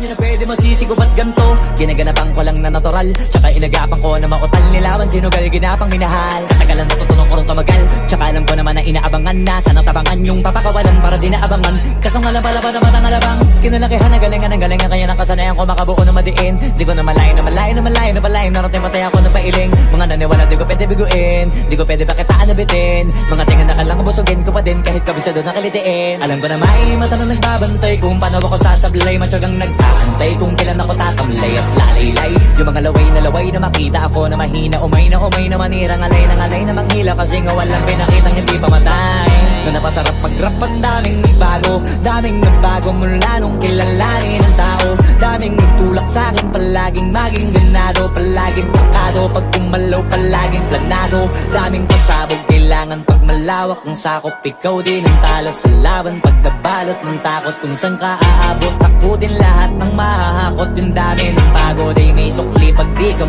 nyo na pwede masisigo ba't ganto? Ginaganapan ko lang na natural, tsaka inagapan ko na mautal. Nilawan sinugal, ginapang minahal. Katagalan matutunan ko rin tumagal, tsaka alam ko naman na inaabangan na sanang tabangan yung papakawalan para di naabangan. Kaso nga lang pala ba naman ang alabang kinalakihan ng galingan kaya nakasanayan ko makabuo na madiin. Di ko na malayo na malayo na malayo na malayo narating matay ako na pailing. Mga naniwala di ko pwede biguin, di ko pwede pakitaan na bitin. Mga tinga na kalang busugin ko pa din kahit kabisado na kalitiin. Alam ko na may mata na nagbabantay kung paano ako sasablay. Matyagang nagtaantay kung kailan ako tatamlay at lalaylay. Yung mga laway na makita ako na mahina. Umay na manirang alay na manghila. Kasi nga walang pinakitang hindi pa matay. Na napasarap mag-rap ang daming nagbago. Daming nagbago mula nung kilalanin ang tao. Daming nagtulak sa'kin palaging maging ganado. Palaging pakado pag kumalaw palaging planado. Daming pasabog kailangan pag malawak ang sakop. Ikaw din ang talo sa laban pag nabalot ng takot. Kung saan ka aabot ako din lahat ng mahahakot. Yung dami ng pagod ay may sukli pag di ka